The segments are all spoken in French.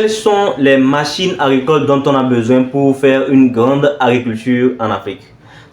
Quelles sont les machines agricoles dont on a besoin pour faire une grande agriculture en Afrique?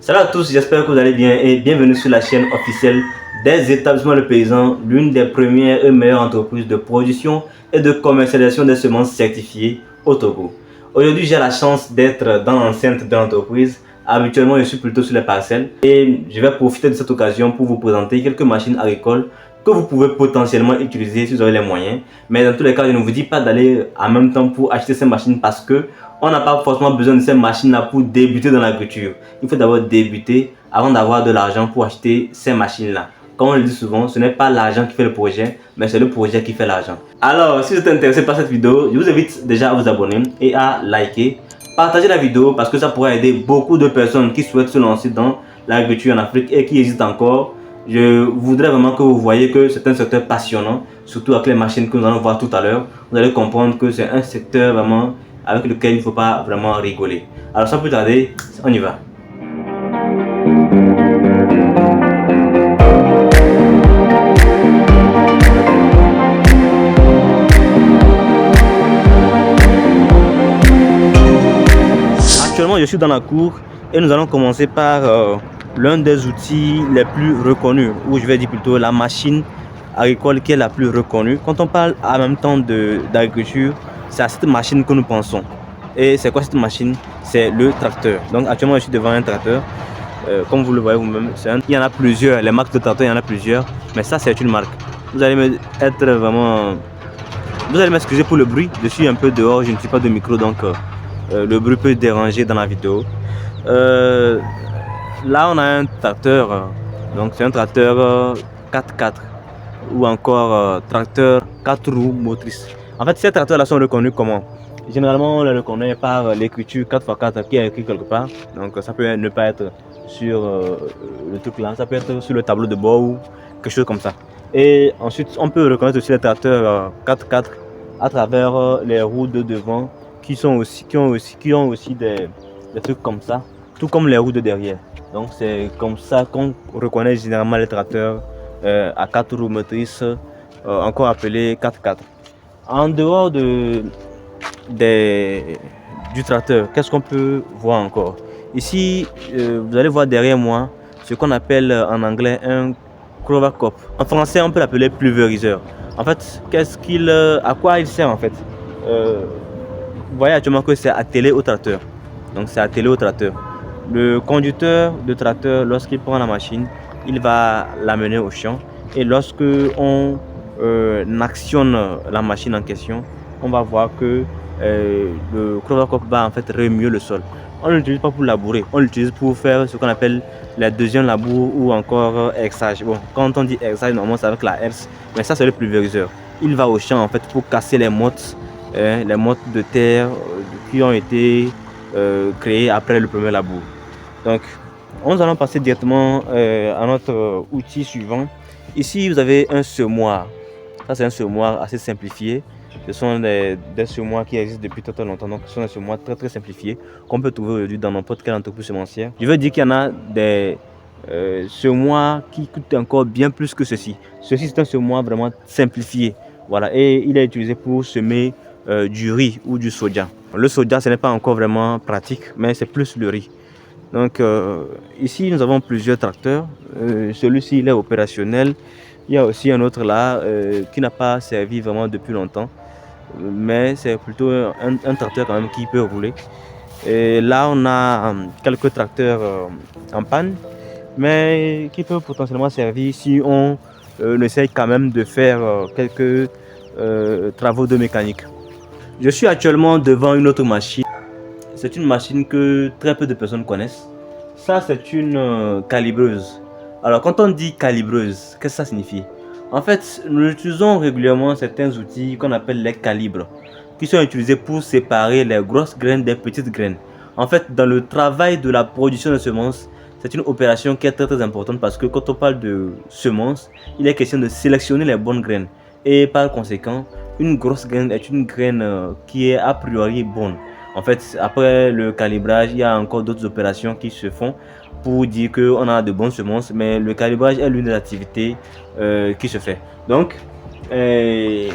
Salut à tous, j'espère que vous allez bien et bienvenue sur la chaîne officielle des établissements Le Paysan, l'une des premières et meilleures entreprises de production et de commercialisation des semences certifiées au Togo. Aujourd'hui, j'ai la chance d'être dans l'enceinte de l'entreprise. Habituellement, je suis plutôt sur les parcelles et je vais profiter de cette occasion pour vous présenter quelques machines agricoles que vous pouvez potentiellement utiliser si vous avez les moyens. Mais dans tous les cas, je ne vous dis pas d'aller en même temps pour acheter ces machines parce que on n'a pas forcément besoin de ces machines-là pour débuter dans l'agriculture. Il faut d'abord débuter avant d'avoir de l'argent pour acheter ces machines-là. Comme on le dit souvent, ce n'est pas l'argent qui fait le projet, mais c'est le projet qui fait l'argent. Alors, si vous êtes intéressé par cette vidéo, je vous invite déjà à vous abonner et à liker. Partagez la vidéo parce que ça pourrait aider beaucoup de personnes qui souhaitent se lancer dans l'agriculture en Afrique et qui hésitent encore. Je voudrais vraiment que vous voyez que c'est un secteur passionnant, surtout avec les machines que nous allons voir tout à l'heure. Vous allez comprendre que c'est un secteur vraiment avec lequel il ne faut pas vraiment rigoler. Alors sans plus tarder, on y va. Actuellement, je suis dans la cour et nous allons commencer par l'un des outils les plus reconnus, ou je vais dire plutôt la machine agricole qui est la plus reconnue. Quand on parle en même temps d'agriculture, c'est à cette machine que nous pensons. Et c'est quoi cette machine? C'est le tracteur. Donc actuellement, je suis devant un tracteur. Comme vous le voyez vous-même, il y en a plusieurs. Les marques de tracteur, il y en a plusieurs. Mais ça, c'est une marque. Vous allez m'excuser pour le bruit. Je suis un peu dehors, je ne suis pas de micro, donc le bruit peut déranger dans la vidéo. Là, on a un tracteur. Donc c'est un tracteur 4x4 ou encore tracteur 4 roues motrices. En fait, ces tracteurs-là sont reconnus comment? Généralement, on les reconnaît par l'écriture 4x4 qui est écrit quelque part. Donc, ça peut ne pas être sur le truc là, ça peut être sur le tableau de bord ou quelque chose comme ça. Et ensuite, on peut reconnaître aussi les tracteurs 4x4 à travers les roues de devant qui ont aussi des trucs comme ça, tout comme les roues de derrière. Donc, c'est comme ça qu'on reconnaît généralement les tracteurs à 4 roues motrices, encore appelés 4x4. En dehors du tracteur, qu'est-ce qu'on peut voir encore? Ici, vous allez voir derrière moi ce qu'on appelle en anglais un Crowcop. En français, on peut l'appeler pulvériseur. En fait, à quoi il sert en fait? Vous voyez actuellement que c'est attelé au tracteur. Donc, c'est attelé au tracteur. Le conducteur de tracteur, lorsqu'il prend la machine, il va l'amener au champ. Et lorsque on actionne la machine en question, on va voir que le Crowcop va en fait remuer le sol. On ne l'utilise pas pour labourer, on l'utilise pour faire ce qu'on appelle la deuxième labour ou encore herçage. Bon, quand on dit herçage, normalement c'est avec la herse, mais ça c'est le pulvériseur. Il va au champ en fait pour casser les mottes de terre qui ont été créées après le premier labour. Donc, nous allons passer directement à notre outil suivant. Ici, vous avez un semoir. Ça, c'est un semoir assez simplifié. Ce sont des semoirs qui existent depuis très longtemps. Donc, ce sont des semoirs très simplifiés qu'on peut trouver aujourd'hui dans n'importe quelle entreprise semencière. Je veux dire qu'il y en a des semoirs qui coûtent encore bien plus que ceci. Ceci, c'est un semoir vraiment simplifié. Voilà, et il est utilisé pour semer du riz ou du soja. Le soja, ce n'est pas encore vraiment pratique, mais c'est plus le riz. Donc, ici, nous avons plusieurs tracteurs. Celui-ci, il est opérationnel. Il y a aussi un autre là qui n'a pas servi vraiment depuis longtemps. Mais c'est plutôt un tracteur quand même qui peut rouler. Et là, on a quelques tracteurs en panne, mais qui peuvent potentiellement servir si on essaye quand même de faire quelques travaux de mécanique. Je suis actuellement devant une autre machine. C'est une machine que très peu de personnes connaissent. Ça, c'est une calibreuse. Alors, quand on dit calibreuse, qu'est-ce que ça signifie? En fait, nous utilisons régulièrement certains outils qu'on appelle les calibres, qui sont utilisés pour séparer les grosses graines des petites graines. En fait, dans le travail de la production de semences, c'est une opération qui est très importante parce que quand on parle de semences, il est question de sélectionner les bonnes graines. Et par conséquent, une grosse graine est une graine qui est a priori bonne. En fait, après le calibrage, il y a encore d'autres opérations qui se font pour dire qu'on a de bonnes semences, mais le calibrage est l'une des activités qui se fait. Donc, Et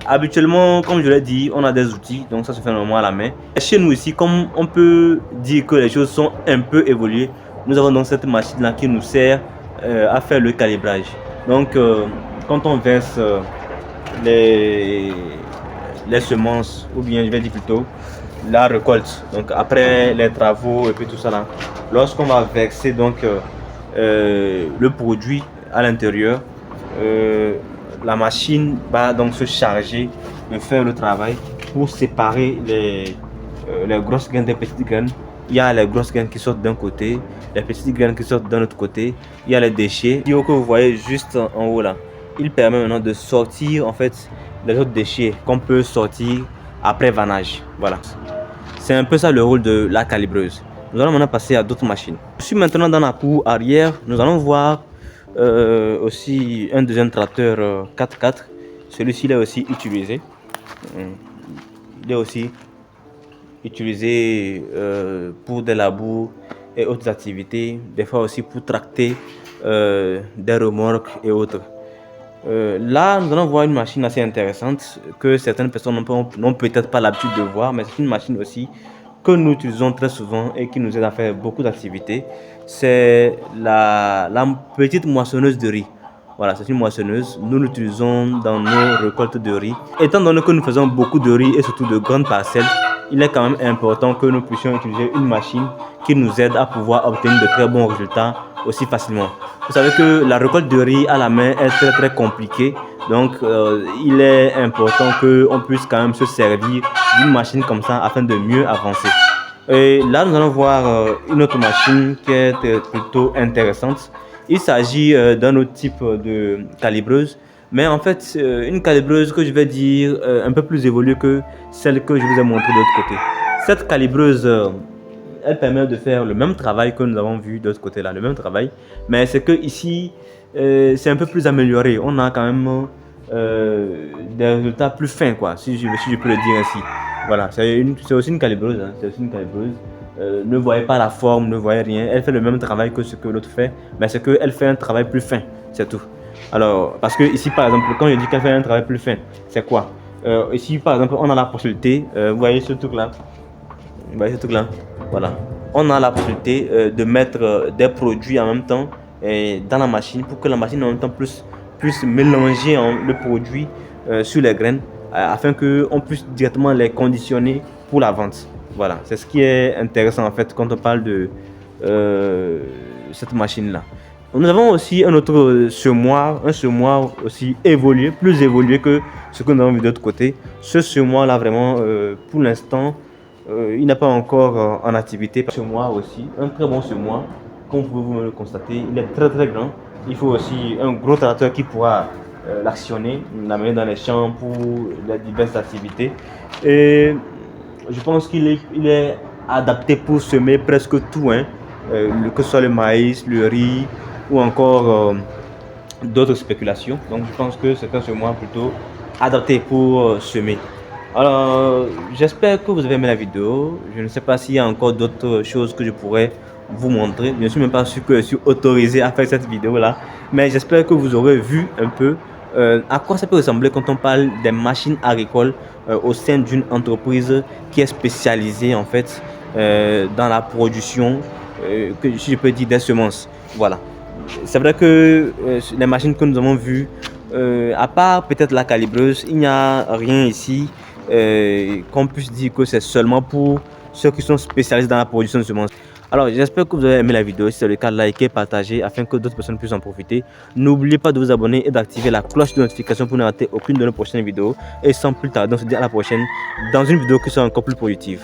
habituellement, comme je l'ai dit, on a des outils, donc ça se fait normalement à la main. Chez nous ici, comme on peut dire que les choses sont un peu évoluées, nous avons donc cette machine-là qui nous sert à faire le calibrage. Donc, quand on verse les, les semences, ou bien je vais dire plutôt la récolte, donc après les travaux et puis tout ça là, lorsqu'on va verser donc le produit à l'intérieur, la machine va donc se charger de faire le travail pour séparer les grosses graines des petites graines. Il y a les grosses graines qui sortent d'un côté, les petites graines qui sortent d'un autre côté. Il y a les déchets. Le tuyau que vous voyez juste en haut là, il permet maintenant de sortir en fait les autres déchets qu'on peut sortir après vannage. Voilà. C'est un peu ça le rôle de la calibreuse. Nous allons maintenant passer à d'autres machines. Je suis maintenant dans la cour arrière. Nous allons voir aussi un deuxième tracteur 4x4. Celui-ci est aussi utilisé. Il est aussi utilisé pour des labours et autres activités. Des fois aussi pour tracter des remorques et autres. Là, nous allons voir une machine assez intéressante que certaines personnes n'ont peut-être pas l'habitude de voir, mais c'est une machine aussi que nous utilisons très souvent et qui nous aide à faire beaucoup d'activités. C'est la petite moissonneuse de riz. Voilà, c'est une moissonneuse. Nous l'utilisons dans nos récoltes de riz. Étant donné que nous faisons beaucoup de riz et surtout de grandes parcelles, il est quand même important que nous puissions utiliser une machine qui nous aide à pouvoir obtenir de très bons résultats aussi facilement. Vous savez que la récolte de riz à la main est très compliquée, donc il est important qu'on puisse quand même se servir d'une machine comme ça afin de mieux avancer. Et là nous allons voir une autre machine qui est plutôt intéressante. Il s'agit d'un autre type de calibreuse, mais en fait une calibreuse que je vais dire un peu plus évoluée que celle que je vous ai montrée de l'autre côté. Cette calibreuse elle permet de faire le même travail que nous avons vu de l'autre côté là, le même travail, mais c'est que ici c'est un peu plus amélioré. On a quand même des résultats plus fins, quoi, si je peux le dire ainsi. Voilà, c'est aussi une calibreuse, hein, c'est aussi une calibreuse. Ne voyez pas la forme, ne voyez rien. Elle fait le même travail que ce que l'autre fait, mais c'est qu'elle fait un travail plus fin, c'est tout. Alors, parce que ici par exemple, quand je dis qu'elle fait un travail plus fin, c'est quoi? Ici par exemple, on a la possibilité, vous voyez ce truc là, vous voyez ce truc là, voilà. On a la possibilité de mettre des produits en même temps dans la machine pour que la machine en même temps puisse mélanger le produit sur les graines afin qu'on puisse directement les conditionner pour la vente. Voilà, c'est ce qui est intéressant en fait quand on parle de cette machine là. Nous avons aussi un autre semoir, un semoir aussi évolué, plus évolué que ce que nous avons vu de l'autre côté. Ce semoir là vraiment pour l'instant il n'est pas encore en activité. Ce semoir aussi, un très bon semoir, comme vous pouvez vous le constater, il est très grand. Il faut aussi un gros tracteur qui pourra l'actionner, l'amener dans les champs pour les diverses activités. Et je pense qu'il est adapté pour semer presque tout, hein, que ce soit le maïs, le riz ou encore d'autres spéculations. Donc je pense que c'est un semoir plutôt adapté pour semer. Alors j'espère que vous avez aimé la vidéo. Je ne sais pas s'il y a encore d'autres choses que je pourrais vous montrer. Je ne suis même pas sûr que je suis autorisé à faire cette vidéo là, mais j'espère que vous aurez vu un peu à quoi ça peut ressembler quand on parle des machines agricoles au sein d'une entreprise qui est spécialisée en fait dans la production, que si je peux dire, des semences. Voilà. C'est vrai que les machines que nous avons vues, à part peut-être la calibreuse, il n'y a rien ici qu'on puisse dire que c'est seulement pour ceux qui sont spécialisés dans la production de semences. Alors j'espère que vous avez aimé la vidéo. Si c'est le cas, likez, partagez afin que d'autres personnes puissent en profiter. N'oubliez pas de vous abonner et d'activer la cloche de notification pour ne rater aucune de nos prochaines vidéos. Et sans plus tarder, on se dit à la prochaine dans une vidéo qui sera encore plus productive.